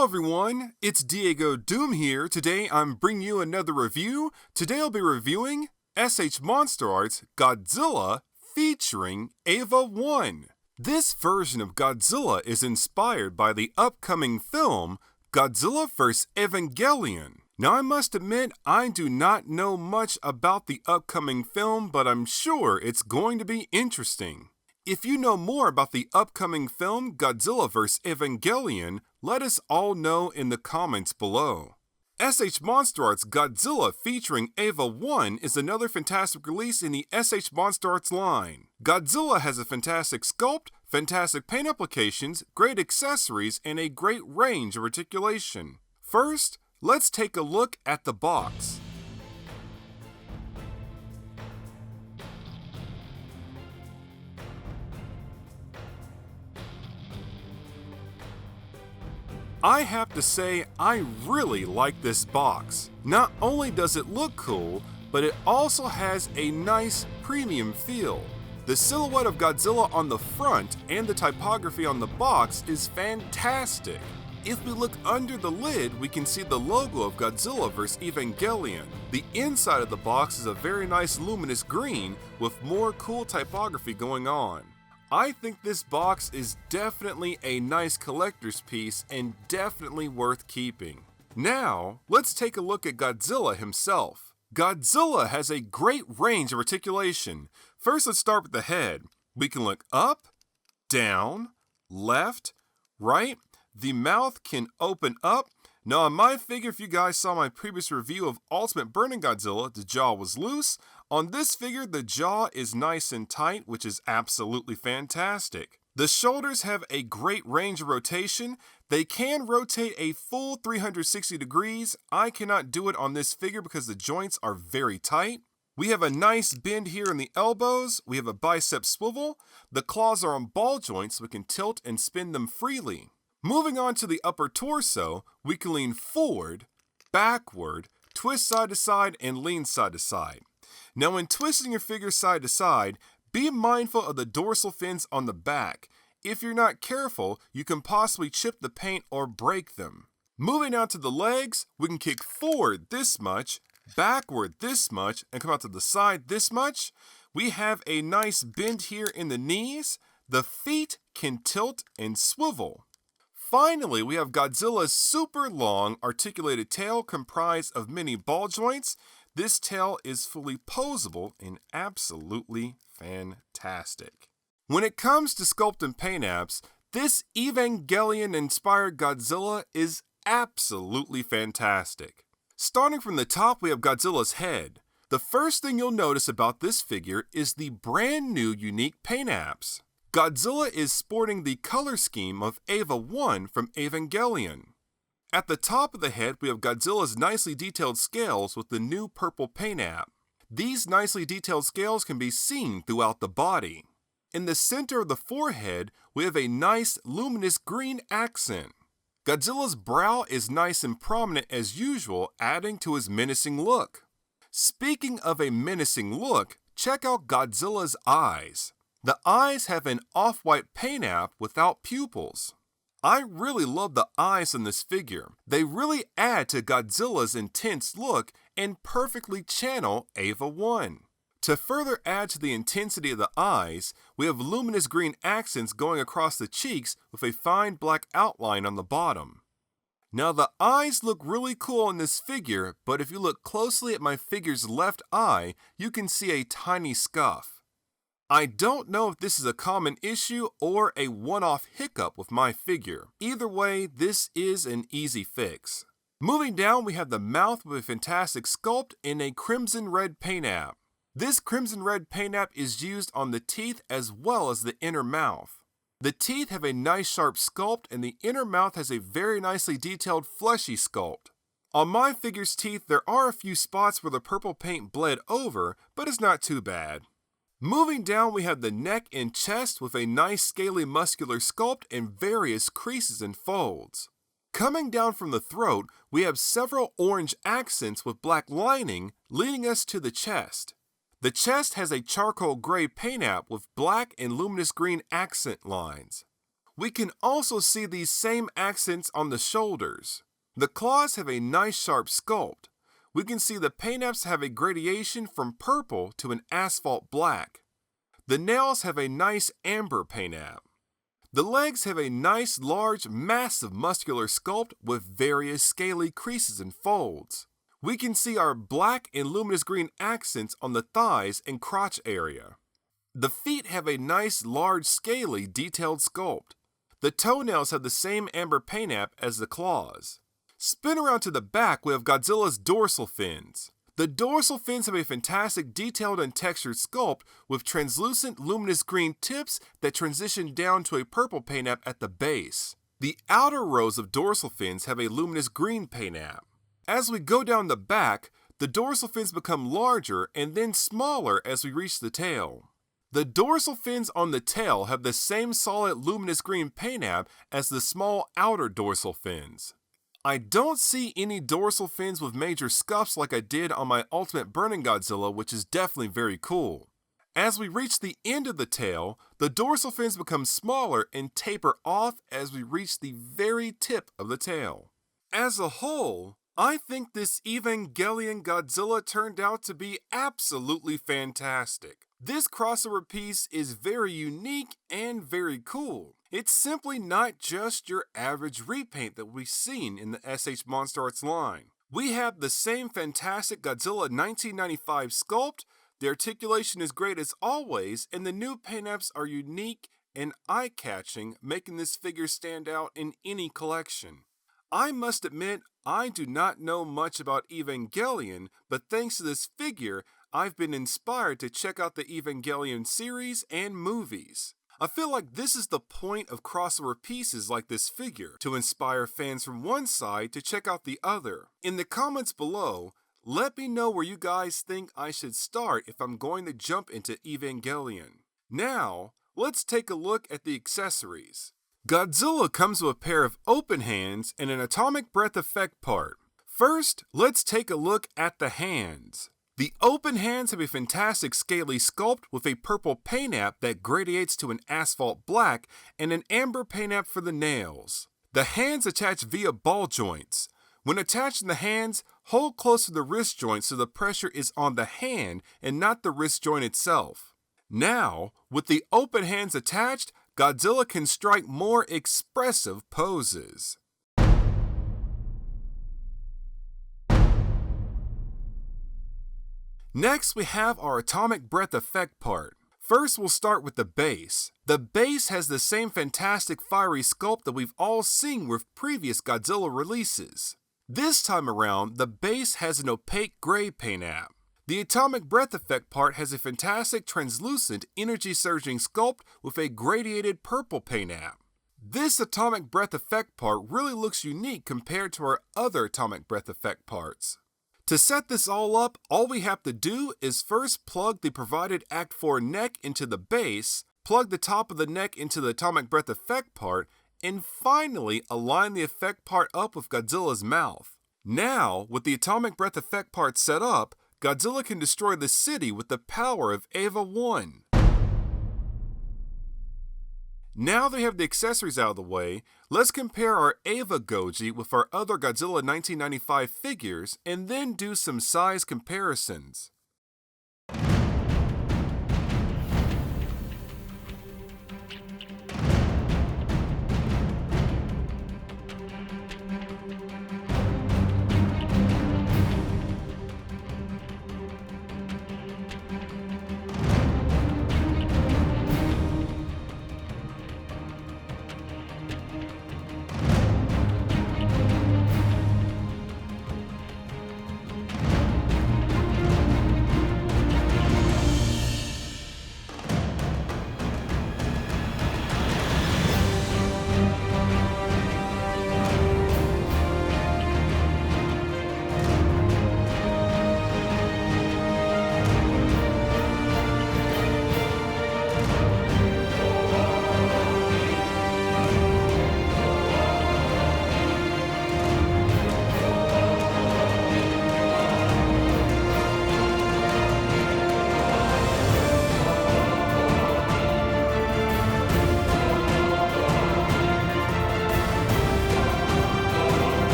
Hello everyone, it's DiegoDoom here. Today I'm bringing you another review. Today I'll be reviewing S.H.MonsterArts Godzilla featuring EVA-01. This version of Godzilla is inspired by the upcoming film Godzilla vs. Evangelion. Now I must admit I do not know much about the upcoming film, but I'm sure it's going to be interesting. If you know more about the upcoming film Godzilla vs. Evangelion, let us all know in the comments below. S.H.MonsterArts Godzilla featuring EVA-01 is another fantastic release in the S.H.MonsterArts line. Godzilla has a fantastic sculpt, fantastic paint applications, great accessories, and a great range of articulation. First, let's take a look at the box. I have to say, I really like this box. Not only does it look cool, but it also has a nice premium feel. The silhouette of Godzilla on the front and the typography on the box is fantastic. If we look under the lid, we can see the logo of Godzilla vs. Evangelion. The inside of the box is a very nice luminous green with more cool typography going on. I think this box is definitely a nice collector's piece and definitely worth keeping. Now, let's take a look at Godzilla himself. Godzilla has a great range of articulation. First, let's start with the head. We can look up, down, left, right. The mouth can open up. Now, on my figure, if you guys saw my previous review of Ultimate Burning Godzilla, the jaw was loose. On this figure, the jaw is nice and tight, which is absolutely fantastic. The shoulders have a great range of rotation. They can rotate a full 360 degrees. I cannot do it on this figure because the joints are very tight. We have a nice bend here in the elbows. We have a bicep swivel. The claws are on ball joints, so we can tilt and spin them freely. Moving on to the upper torso, we can lean forward, backward, twist side to side, and lean side to side. Now when twisting your figure side to side, be mindful of the dorsal fins on the back. If you're not careful, you can possibly chip the paint or break them. Moving on to the legs, we can kick forward this much, backward this much, and come out to the side this much. We have a nice bend here in the knees. The feet can tilt and swivel. Finally, we have Godzilla's super long articulated tail comprised of many ball joints. This tail is fully posable and absolutely fantastic. When it comes to sculpt and paint apps, this Evangelion-inspired Godzilla is absolutely fantastic. Starting from the top, we have Godzilla's head. The first thing you'll notice about this figure is the brand new unique paint apps. Godzilla is sporting the color scheme of EVA-01 from Evangelion. At the top of the head, we have Godzilla's nicely detailed scales with the new purple paint app. These nicely detailed scales can be seen throughout the body. In the center of the forehead, we have a nice luminous green accent. Godzilla's brow is nice and prominent as usual, adding to his menacing look. Speaking of a menacing look, check out Godzilla's eyes. The eyes have an off-white paint app without pupils. I really love the eyes in this figure. They really add to Godzilla's intense look and perfectly channel EVA-01. To further add to the intensity of the eyes, we have luminous green accents going across the cheeks with a fine black outline on the bottom. Now the eyes look really cool in this figure, but if you look closely at my figure's left eye, you can see a tiny scuff. I don't know if this is a common issue or a one-off hiccup with my figure. Either way, this is an easy fix. Moving down, we have the mouth with a fantastic sculpt in a crimson red paint app. This crimson red paint app is used on the teeth as well as the inner mouth. The teeth have a nice sharp sculpt and the inner mouth has a very nicely detailed fleshy sculpt. On my figure's teeth, there are a few spots where the purple paint bled over, but it's not too bad. Moving down, we have the neck and chest with a nice scaly muscular sculpt and various creases and folds. Coming down from the throat, we have several orange accents with black lining leading us to the chest. The chest has a charcoal gray paint app with black and luminous green accent lines. We can also see these same accents on the shoulders. The claws have a nice sharp sculpt. We can see the paint apps have a gradation from purple to an asphalt black. The nails have a nice amber paint app. The legs have a nice, large, massive muscular sculpt with various scaly creases and folds. We can see our black and luminous green accents on the thighs and crotch area. The feet have a nice, large, scaly, detailed sculpt. The toenails have the same amber paint app as the claws. Spin around to the back, we have Godzilla's dorsal fins. The dorsal fins have a fantastic detailed and textured sculpt with translucent luminous green tips that transition down to a purple paint app at the base. The outer rows of dorsal fins have a luminous green paint app. As we go down the back, the dorsal fins become larger and then smaller as we reach the tail. The dorsal fins on the tail have the same solid luminous green paint app as the small outer dorsal fins. I don't see any dorsal fins with major scuffs like I did on my Ultimate Burning Godzilla, which is definitely very cool. As we reach the end of the tail, the dorsal fins become smaller and taper off as we reach the very tip of the tail. As a whole, I think this Evangelion Godzilla turned out to be absolutely fantastic. This crossover piece is very unique and very cool. It's simply not just your average repaint that we've seen in the S.H.MonsterArts line. We have the same fantastic Godzilla 1995 sculpt, the articulation is great as always, and the new paint apps are unique and eye-catching, making this figure stand out in any collection. I must admit, I do not know much about Evangelion, but thanks to this figure, I've been inspired to check out the Evangelion series and movies. I feel like this is the point of crossover pieces like this figure, to inspire fans from one side to check out the other. In the comments below, let me know where you guys think I should start if I'm going to jump into Evangelion. Now, let's take a look at the accessories. Godzilla comes with a pair of open hands and an atomic breath effect part. First, let's take a look at the hands. The open hands have a fantastic scaly sculpt with a purple paint app that gradiates to an asphalt black and an amber paint app for the nails. The hands attach via ball joints. When attaching the hands, hold close to the wrist joint so the pressure is on the hand and not the wrist joint itself. Now, with the open hands attached, Godzilla can strike more expressive poses. Next, we have our atomic breath effect part. First, we'll start with the base. The base has the same fantastic fiery sculpt that we've all seen with previous Godzilla releases. This time around, the base has an opaque gray paint app. The atomic breath effect part has a fantastic translucent energy surging sculpt with a gradiated purple paint app. This atomic breath effect part really looks unique compared to our other atomic breath effect parts. To set this all up, all we have to do is first plug the provided Act 4 neck into the base, plug the top of the neck into the atomic breath effect part, and finally align the effect part up with Godzilla's mouth. Now, with the atomic breath effect part set up, Godzilla can destroy the city with the power of EVA-01. Now that we have the accessories out of the way, let's compare our EVA Goji with our other Godzilla 1995 figures and then do some size comparisons.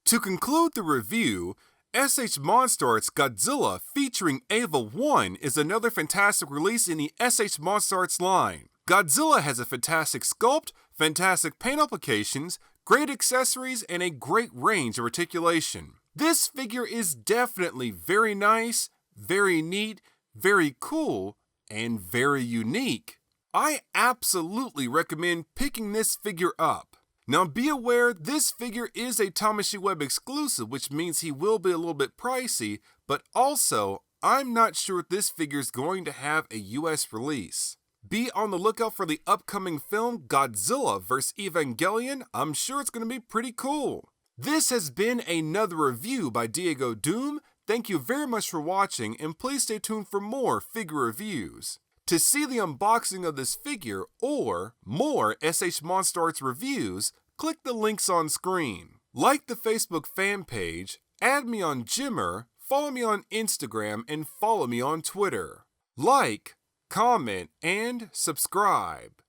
To conclude the review, S.H.MonsterArts Godzilla featuring EVA-01 is another fantastic release in the S.H.MonsterArts line. Godzilla has a fantastic sculpt, fantastic paint applications, great accessories, and a great range of articulation. This figure is definitely very nice, very neat, very cool, and very unique. I absolutely recommend picking this figure up. Now be aware, this figure is a Tamashii Web exclusive, which means he will be a little bit pricey, but also, I'm not sure if this figure is going to have a US release. Be on the lookout for the upcoming film Godzilla vs. Evangelion. I'm sure it's going to be pretty cool. This has been another review by DiegoDoom. Thank you very much for watching, and please stay tuned for more figure reviews. To see the unboxing of this figure or more S.H.MonsterArts reviews, click the links on screen. Like the Facebook fan page, add me on Gemr, follow me on Instagram, and follow me on Twitter. Like, comment, and subscribe.